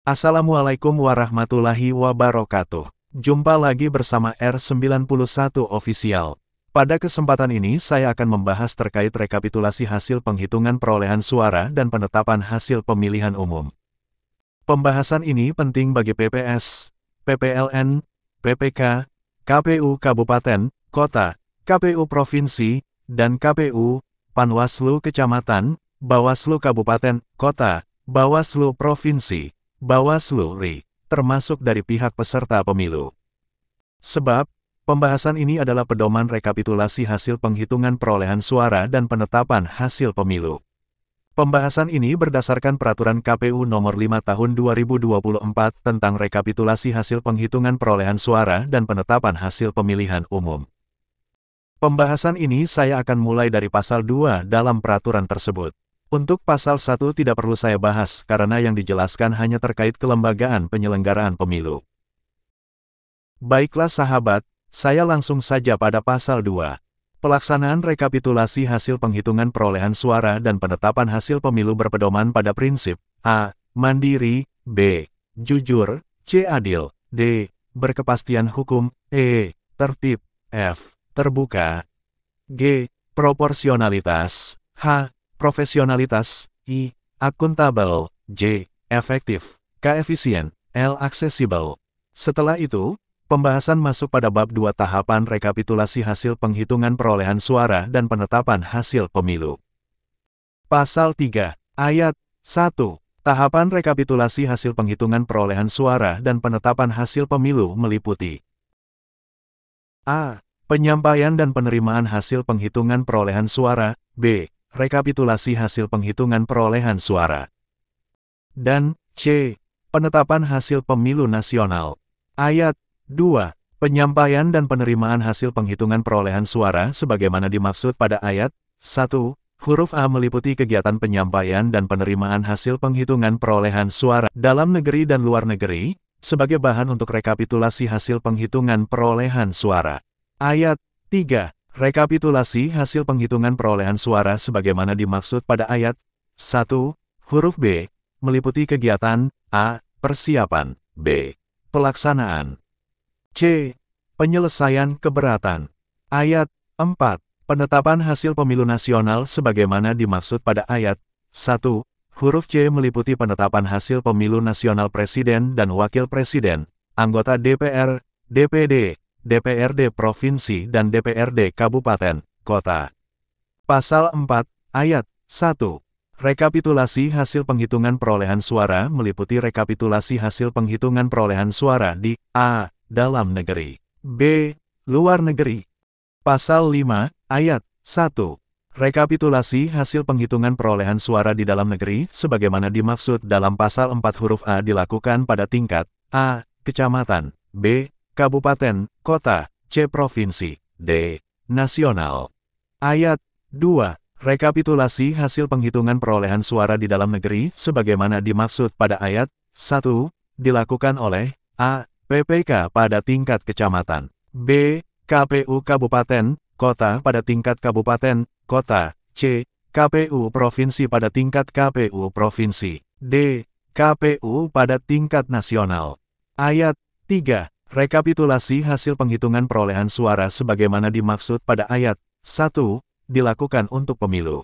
Assalamualaikum warahmatullahi wabarakatuh. Jumpa lagi bersama R91 Official. Pada kesempatan ini saya akan membahas terkait rekapitulasi hasil penghitungan perolehan suara dan penetapan hasil pemilihan umum. Pembahasan ini penting bagi PPS, PPLN, PPK, KPU Kabupaten, Kota, KPU Provinsi, dan KPU, Panwaslu Kecamatan, Bawaslu Kabupaten, Kota, Bawaslu Provinsi, Bawaslu RI, termasuk dari pihak peserta pemilu. Sebab, pembahasan ini adalah pedoman rekapitulasi hasil penghitungan perolehan suara dan penetapan hasil pemilu. Pembahasan ini berdasarkan Peraturan KPU Nomor 5 Tahun 2024 tentang rekapitulasi hasil penghitungan perolehan suara dan penetapan hasil pemilihan umum. Pembahasan ini saya akan mulai dari pasal 2 dalam peraturan tersebut. Untuk pasal 1 tidak perlu saya bahas karena yang dijelaskan hanya terkait kelembagaan penyelenggaraan pemilu. Baiklah sahabat, saya langsung saja pada pasal 2. Pelaksanaan rekapitulasi hasil penghitungan perolehan suara dan penetapan hasil pemilu berpedoman pada prinsip A. Mandiri, B. Jujur, C. Adil, D. Berkepastian hukum, E. Tertib, F. Terbuka, G. Proporsionalitas, H. Profesionalitas, I. Akuntabel, J. Efektif, K. Efisien, L. Aksesibel. Setelah itu, pembahasan masuk pada bab 2 tahapan rekapitulasi hasil penghitungan perolehan suara dan penetapan hasil pemilu. Pasal 3, Ayat 1. Tahapan rekapitulasi hasil penghitungan perolehan suara dan penetapan hasil pemilu meliputi A. Penyampaian dan penerimaan hasil penghitungan perolehan suara, B. Rekapitulasi hasil penghitungan perolehan suara, dan C. Penetapan hasil pemilu nasional. Ayat 2. Penyampaian dan penerimaan hasil penghitungan perolehan suara sebagaimana dimaksud pada ayat 1, huruf A meliputi kegiatan penyampaian dan penerimaan hasil penghitungan perolehan suara dalam negeri dan luar negeri, sebagai bahan untuk rekapitulasi hasil penghitungan perolehan suara. Ayat 3. Rekapitulasi hasil penghitungan perolehan suara sebagaimana dimaksud pada ayat 1, huruf B, meliputi kegiatan A. Persiapan, B. Pelaksanaan, C. Penyelesaian keberatan. Ayat 4. Penetapan hasil pemilu nasional sebagaimana dimaksud pada ayat 1, huruf C meliputi penetapan hasil pemilu nasional presiden dan wakil presiden, anggota DPR, DPD, DPRD Provinsi dan DPRD Kabupaten, Kota. Pasal 4, Ayat 1. Rekapitulasi hasil penghitungan perolehan suara meliputi rekapitulasi hasil penghitungan perolehan suara di A. Dalam negeri, B. Luar negeri. Pasal 5, Ayat 1. Rekapitulasi hasil penghitungan perolehan suara di dalam negeri sebagaimana dimaksud dalam pasal 4 huruf A dilakukan pada tingkat A. Kecamatan, B. Kabupaten, Kota, C. Provinsi, D. Nasional. Ayat 2. Rekapitulasi hasil penghitungan perolehan suara di dalam negeri sebagaimana dimaksud pada ayat 1, dilakukan oleh A. PPK pada tingkat kecamatan, B. KPU Kabupaten, Kota pada tingkat kabupaten, kota, C. KPU Provinsi pada tingkat KPU Provinsi, D. KPU pada tingkat nasional. Ayat 3. Rekapitulasi hasil penghitungan perolehan suara sebagaimana dimaksud pada ayat 1, dilakukan untuk pemilu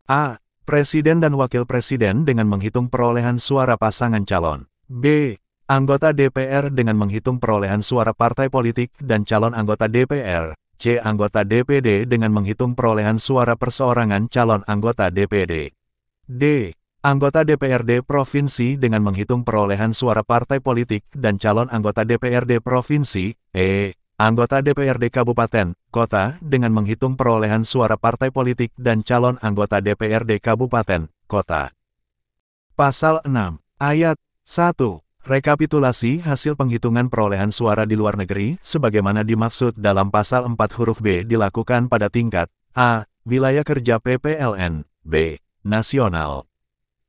A. Presiden dan Wakil Presiden dengan menghitung perolehan suara pasangan calon, B. Anggota DPR dengan menghitung perolehan suara partai politik dan calon anggota DPR, C. Anggota DPD dengan menghitung perolehan suara perseorangan calon anggota DPD, D. Anggota DPRD Provinsi dengan menghitung perolehan suara partai politik dan calon anggota DPRD Provinsi, E. Anggota DPRD Kabupaten, Kota dengan menghitung perolehan suara partai politik dan calon anggota DPRD Kabupaten, Kota. Pasal 6, Ayat 1. Rekapitulasi hasil penghitungan perolehan suara di luar negeri sebagaimana dimaksud dalam pasal 4 huruf B dilakukan pada tingkat A. Wilayah kerja PPLN, B. Nasional.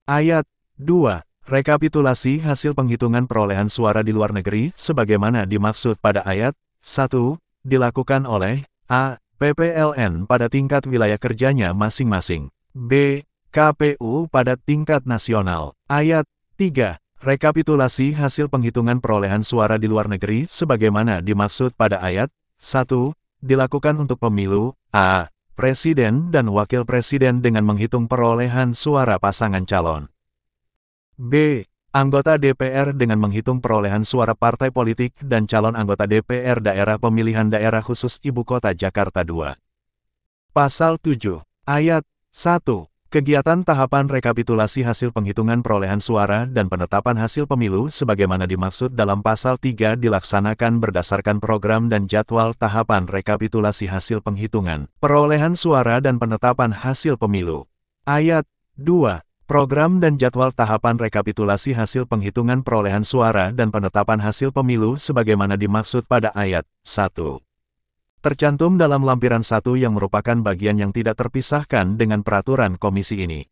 Ayat 2. Rekapitulasi hasil penghitungan perolehan suara di luar negeri sebagaimana dimaksud pada ayat 1, dilakukan oleh A. PPLN pada tingkat wilayah kerjanya masing-masing, B. KPU pada tingkat nasional. Ayat 3. Rekapitulasi hasil penghitungan perolehan suara di luar negeri sebagaimana dimaksud pada ayat 1, dilakukan untuk pemilu A. Presiden dan Wakil Presiden dengan menghitung perolehan suara pasangan calon. B. Anggota DPR dengan menghitung perolehan suara partai politik dan calon anggota DPR Daerah Pemilihan Daerah Khusus Ibu Kota Jakarta II. Pasal 7, Ayat 1. Kegiatan tahapan rekapitulasi hasil penghitungan perolehan suara dan penetapan hasil pemilu sebagaimana dimaksud dalam Pasal 3 dilaksanakan berdasarkan program dan jadwal tahapan rekapitulasi hasil penghitungan perolehan suara dan penetapan hasil pemilu. Ayat 2. Program dan jadwal tahapan rekapitulasi hasil penghitungan perolehan suara dan penetapan hasil pemilu sebagaimana dimaksud pada ayat 1. Tercantum dalam lampiran 1 yang merupakan bagian yang tidak terpisahkan dengan peraturan komisi ini.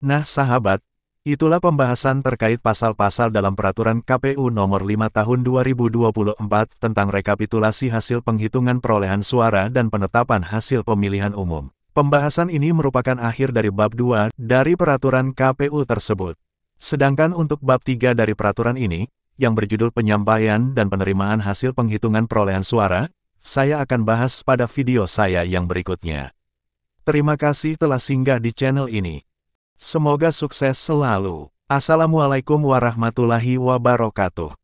Nah sahabat, itulah pembahasan terkait pasal-pasal dalam peraturan KPU nomor 5 tahun 2024 tentang rekapitulasi hasil penghitungan perolehan suara dan penetapan hasil pemilihan umum. Pembahasan ini merupakan akhir dari bab 2 dari peraturan KPU tersebut. Sedangkan untuk bab 3 dari peraturan ini, yang berjudul penyampaian dan penerimaan hasil penghitungan perolehan suara, saya akan bahas pada video saya yang berikutnya. Terima kasih telah singgah di channel ini. Semoga sukses selalu. Assalamualaikum warahmatullahi wabarakatuh.